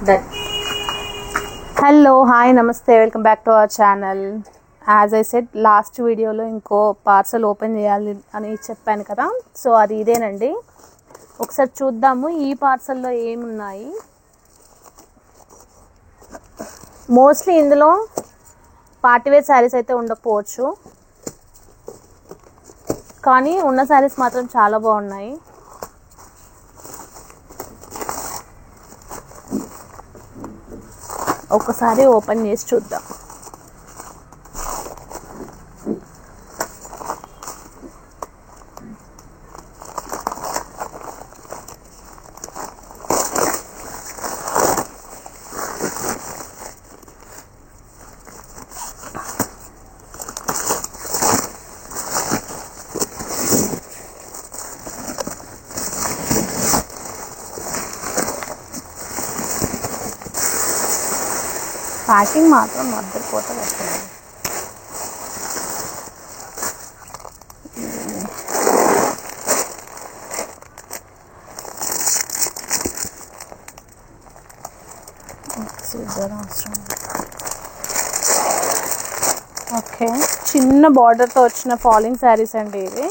Done. Hello hi నమస్తే welcome back to our channel. As I said last వీడియోలో ఇంకో parcel open చేయాలి అని చెప్పాను కదా, సో అది ఇదేనండి. ఒకసారి చూద్దాము ఈ పార్సల్లో ఏమున్నాయి. మోస్ట్లీ ఇందులో పార్టీవేర్ శారీస్ అయితే ఉండకపోవచ్చు, కానీ ఉన్న శారీస్ మాత్రం చాలా బాగున్నాయి. ఒకసారి ఓపెన్ చేసి చూద్దాం. ప్యాకింగ్ మాత్రం అద్దరిపోతుంది అసలు. ఓకే, చిన్న బార్డర్తో వచ్చిన ఫాలింగ్ శారీస్ అండి ఇవి.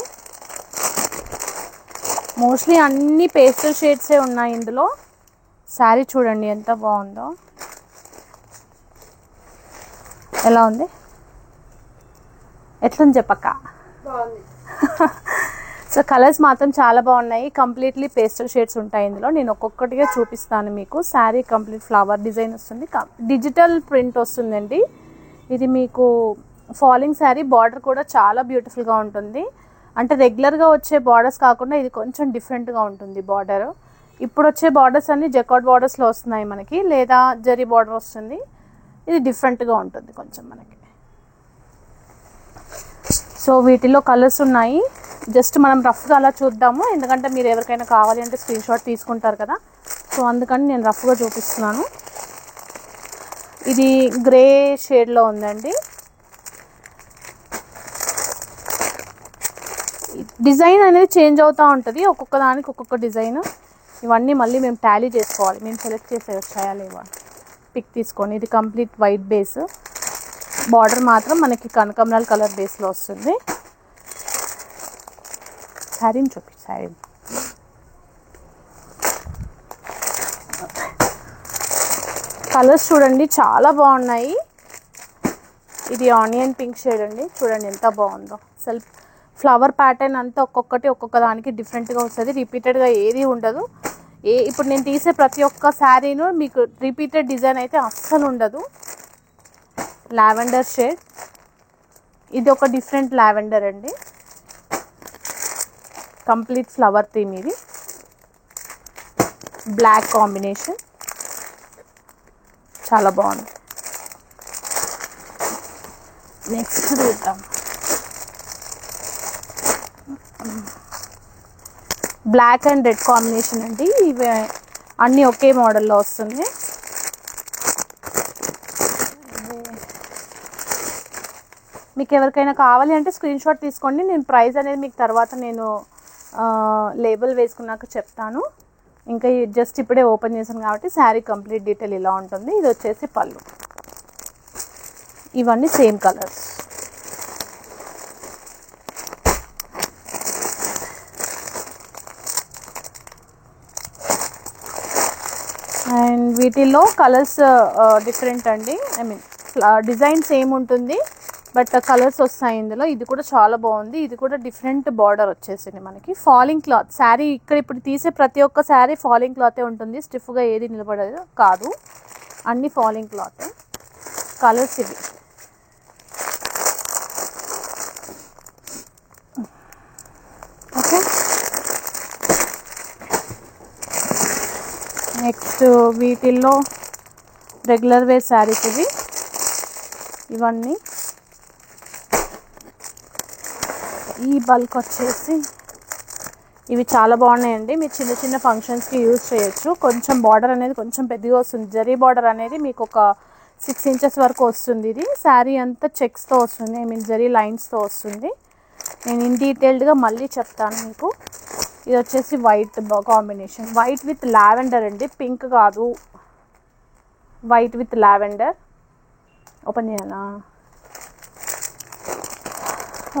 మోస్ట్లీ అన్ని పేస్టల్ షేడ్సే ఉన్నాయి ఇందులో. శారీ చూడండి ఎంత బాగుందో. ఎలా ఉంది, ఎట్లుంది చెప్పక్క? సో కలర్స్ మాత్రం చాలా బాగున్నాయి. కంప్లీట్లీ పేస్టల్ షేడ్స్ ఉంటాయి ఇందులో. నేను ఒక్కొక్కటిగా చూపిస్తాను మీకు. శారీ కంప్లీట్ ఫ్లవర్ డిజైన్ వస్తుంది, డిజిటల్ ప్రింట్ వస్తుందండి. ఇది మీకు ఫాలింగ్ శారీ. బార్డర్ కూడా చాలా బ్యూటిఫుల్గా ఉంటుంది. అంటే రెగ్యులర్గా వచ్చే బార్డర్స్ కాకుండా ఇది కొంచెం డిఫరెంట్గా ఉంటుంది బార్డర్. ఇప్పుడు వచ్చే బార్డర్స్ అన్ని జకార్డ్ బార్డర్స్లో వస్తున్నాయి మనకి, లేదా జరీ బార్డర్ వస్తుంది. ఇది డిఫరెంట్గా ఉంటుంది కొంచెం మనకి. సో వీటిలో కలర్స్ ఉన్నాయి. జస్ట్ మనం రఫ్గా అలా చూద్దాము, ఎందుకంటే మీరు ఎవరికైనా కావాలి అంటే స్క్రీన్ షాట్ తీసుకుంటారు కదా, సో అందుకని నేను రఫ్గా చూపిస్తున్నాను. ఇది గ్రే షేడ్లో ఉందండి. డిజైన్ అనేది చేంజ్ అవుతూ ఉంటుంది, ఒక్కొక్క దానికి ఒక్కొక్క డిజైన్. ఇవన్నీ మళ్ళీ మేము టాలీ చేసుకోవాలి, మేము సెలెక్ట్ చేయాలి ఇవ్వాలి. పిక్ తీసుకొని ఇది కంప్లీట్ వైట్ బేస్. బార్డర్ మాత్రం మనకి కనకాంబరాల కలర్ బేస్లో వస్తుంది. శారీని శారీ కలర్స్ చూడండి చాలా బాగున్నాయి. ఇది ఆనియన్ పింక్ షేడ్ అండి, చూడండి ఎంత బాగుందో. సెల్ఫ్ ఫ్లవర్ ప్యాటర్న్ అంతా ఒక్కొక్కటి ఒక్కొక్క దానికి డిఫరెంట్గా వస్తుంది, రిపీటెడ్గా ఏది ఉండదు. ఇప్పుడు నేను తీసే ప్రతి ఒక్క శారీను మీకు రిపీటెడ్ డిజైన్ అయితే అస్సలు ఉండదు. లావెండర్ షేడ్, ఇది ఒక డిఫరెంట్ లావెండర్ అండి. Complete flower theme. ఇది బ్లాక్ కాంబినేషన్, చాలా బాగుంది. నెక్స్ట్ చూద్దాం. బ్లాక్ అండ్ రెడ్ కాంబినేషన్ అండి. ఇవి అన్నీ ఒకే మోడల్లో వస్తుంది. మీకు ఎవరికైనా కావాలి అంటే స్క్రీన్ షాట్ తీసుకోండి. నేను ప్రైస్ అనేది మీకు తర్వాత నేను లేబుల్ వేసుకున్నాక చెప్తాను. ఇంకా జస్ట్ ఇప్పుడే ఓపెన్ చేశాను కాబట్టి శారీ కంప్లీట్ డీటెయిల్ ఇలా ఉంటుంది. ఇది వచ్చేసి పళ్ళు. ఇవన్నీ సేమ్ కలర్స్. అండ్ వీటిల్లో కలర్స్ డిఫరెంట్ అండి. ఐ మీన్ డిజైన్ సేమ్ ఉంటుంది, బట్ కలర్స్ వస్తాయి ఇందులో. ఇది కూడా చాలా బాగుంది. ఇది కూడా డిఫరెంట్ బార్డర్ వచ్చేసింది మనకి. Falling cloth sari. ఇప్పుడు తీసే ప్రతి ఒక్క శారీ ఫాలింగ్ క్లాతే ఉంటుంది, స్టిఫ్గా ఏది నిలబడదు కాదు, అన్ని ఫాలింగ్ క్లాత్. కలర్స్ ఇవి. ఓకే, నెక్స్ట్ వీటిల్లో రెగ్యులర్ వేర్ శారీస్ ఇవి. ఇవన్నీ ఈ బల్క్ వచ్చేసి ఇవి చాలా బాగున్నాయండి. మీరు చిన్న చిన్న ఫంక్షన్స్కి యూజ్ చేయొచ్చు. కొంచెం బార్డర్ అనేది కొంచెం పెద్దగా వస్తుంది. జరీ బార్డర్ అనేది మీకు ఒక 6 ఇంచెస్ వరకు వస్తుంది. ఇది శారీ అంతా చెక్స్తో వస్తుంది, ఐ మీన్ జరీ లైన్స్తో వస్తుంది. నేను ఇన్ డీటెయిల్డ్గా మళ్ళీ చెప్తాను మీకు. ఇది వచ్చేసి white combination, white with lavender అండి, పింక్ కాదు. White with lavender. ఓపెన్ చేయాలా?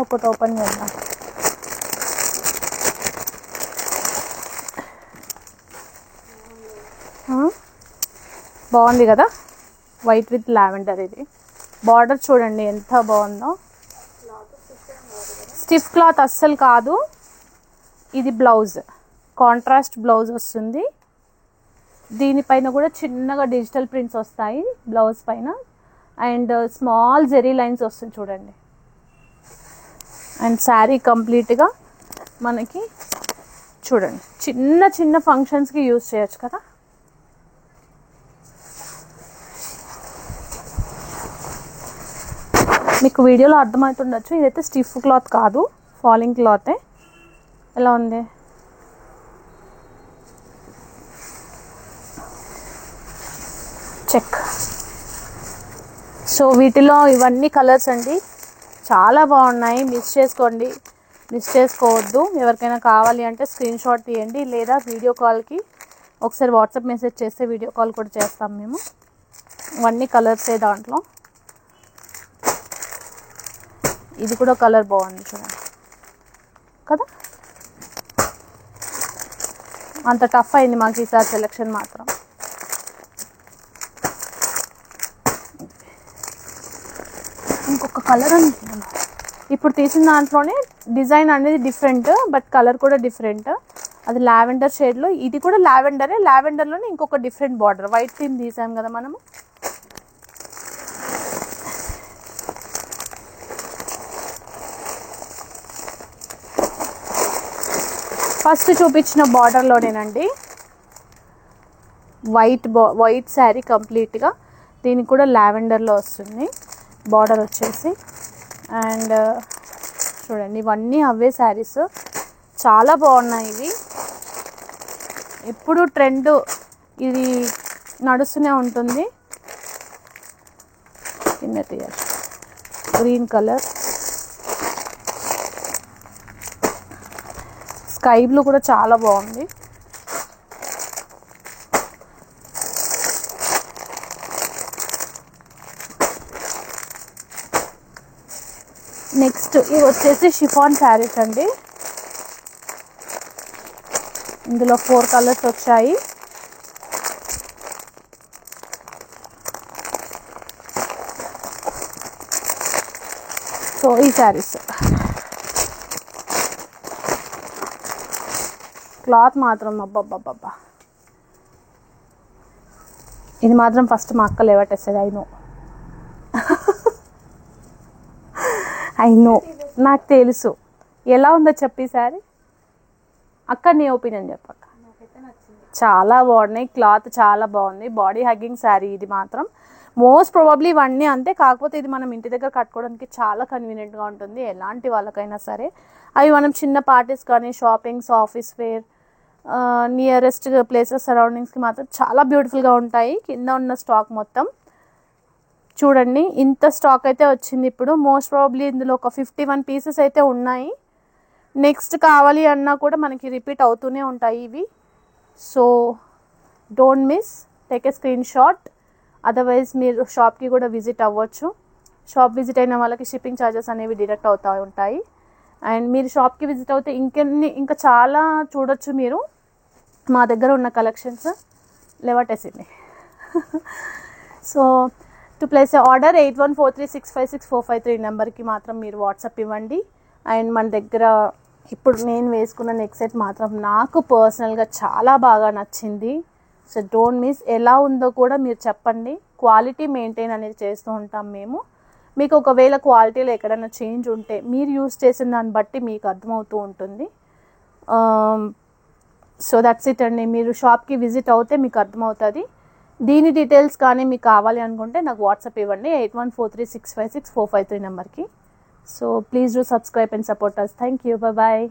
ఒకటి ఓపెన్ చేద్దాం. బాగుంది కదా, వైట్ విత్ లావెండర్. ఇది బార్డర్ చూడండి ఎంత బాగుందో. స్టిఫ్ క్లాత్ అస్సలు కాదు. ఇది బ్లౌజ్, కాంట్రాస్ట్ బ్లౌజ్ వస్తుంది. దీనిపైన కూడా చిన్నగా డిజిటల్ ప్రింట్స్ వస్తాయి బ్లౌజ్ పైన. అండ్ స్మాల్ జెరీ లైన్స్ వస్తుంది చూడండి. అండ్ శారీ కంప్లీట్గా మనకి చూడండి చిన్న చిన్న ఫంక్షన్స్కి యూజ్ చేయొచ్చు కదా. మీకు వీడియోలో అర్థమవుతుండొచ్చు, ఇదైతే స్టిఫ్ క్లాత్ కాదు, ఫాలింగ్ క్లాతే. ఎలా ఉంది? చెక్. సో వీటిలో ఇవన్నీ కలర్స్ అండి, చాలా బాగున్నాయి. మిస్ చేసుకోవద్దు. ఎవరికైనా కావాలి అంటే స్క్రీన్ షాట్ తీయండి, లేదా వీడియో కాల్కి ఒకసారి వాట్సాప్ మెసేజ్ చేస్తే వీడియో కాల్ కూడా చేస్తాం మేము. ఇవన్నీ కలర్సే దాంట్లో. ఇది కూడా కలర్ బాగుంది చూడండి కదా. అంత టఫ్ అయింది మాకు ఈసారి సెలెక్షన్ మాత్రం. ఇంకొక కలర్ అనుకుంటున్నాను. ఇప్పుడు తీసిన దాంట్లోనే డిజైన్ అనేది డిఫరెంట్, బట్ కలర్ కూడా డిఫరెంట్. అది లావెండర్ షేడ్లో, ఇది కూడా లావెండరే. లావెండర్లోనే ఇంకొక డిఫరెంట్ బార్డర్. వైట్ థీమ్ తీసాం కదా మనము. ఫస్ట్ చూపించిన బార్డర్లోనేనండి, వైట్ శారీ కంప్లీట్గా. దీనికి కూడా లావెండర్లో వస్తుంది బార్డర్ వచ్చేసి. అండ్ చూడండి ఇవన్నీ అవే శారీస్, చాలా బాగున్నాయి ఇవి. ఎప్పుడు ట్రెండ్ ఇది నడుస్తూనే ఉంటుంది. కింద తీయాలి. గ్రీన్ కలర్, స్కై బ్లూ కూడా చాలా బాగుంది. నెక్స్ట్ ఇవి వచ్చేసి షిఫాన్ శారీస్ అండి. ఇందులో 4 కలర్స్ వచ్చాయి. సో ఈ శారీస్ క్లాత్ మాత్రం అబ్బబ్బబ్బబ్బా, ఇది మాత్రం ఫస్ట్ మా అక్క లేవట్టేస్తుంది. ఐ నో నాకు తెలుసు. ఎలా ఉందో చెప్పి సారీ అక్క, నీ ఒపీనియన్ చెప్పక్క. చాలా బాగున్నాయి, క్లాత్ చాలా బాగుంది. బాడీ హగ్గింగ్ శారీ ఇది మాత్రం. మోస్ట్ ప్రాబబ్లీ ఇవన్నీ అంతే, కాకపోతే ఇది మనం ఇంటి దగ్గర కట్టుకోవడానికి చాలా కన్వీనియంట్గా ఉంటుంది ఎలాంటి వాళ్ళకైనా సరే. అవి మనం చిన్న పార్టీస్ కానీ, shoppings, office where, nearest places సరౌండింగ్స్కి మాత్రం చాలా బ్యూటిఫుల్గా ఉంటాయి. కింద ఉన్న స్టాక్ మొత్తం చూడండి, ఇంత స్టాక్ అయితే వచ్చింది ఇప్పుడు. మోస్ట్ ప్రాబబ్లీ ఇందులో ఒక 51 పీసెస్ అయితే ఉన్నాయి. నెక్స్ట్ కావాలి అన్నా కూడా మనకి రిపీట్ అవుతూనే ఉంటాయి ఇవి. So don't miss, take a screen shot. Otherwise మీరు షాప్కి కూడా విజిట్ అవ్వచ్చు. షాప్ విజిట్ అయిన వాళ్ళకి షిప్పింగ్ ఛార్జెస్ అనేవి డిడక్ట్ అవుతూ ఉంటాయి. అండ్ మీరు షాప్కి విజిట్ అవుతే ఇంకా చాలా చూడొచ్చు మీరు. మా దగ్గర ఉన్న కలెక్షన్స్ లేవట్టేసింది. So to place a order 8143656453 నెంబర్కి మాత్రం మీరు వాట్సాప్ ఇవ్వండి. అండ్ మన దగ్గర ఇప్పుడు నేను వేసుకున్న నెక్ సెట్ మాత్రం నాకు పర్సనల్గా చాలా బాగా నచ్చింది. So don't miss. ఎలా ఉందో కూడా మీరు చెప్పండి. క్వాలిటీ మెయింటైన్ అనేది చేస్తూ ఉంటాం మేము. మీకు ఒకవేళ క్వాలిటీలో ఎక్కడైనా చేంజ్ ఉంటే మీరు యూస్ చేసిన దాన్ని బట్టి మీకు అర్థమవుతూ ఉంటుంది. సో దట్స్ ఇట్ అండి. మీరు షాప్కి విజిట్ అవుతే మీకు అర్థమవుతుంది. దీని డీటెయిల్స్ కానీ మీకు కావాలి అనుకుంటే నాకు వాట్సాప్ ఇవ్వండి 8143656453 నెంబర్కి. So please do subscribe and support us. Thank you. Bye.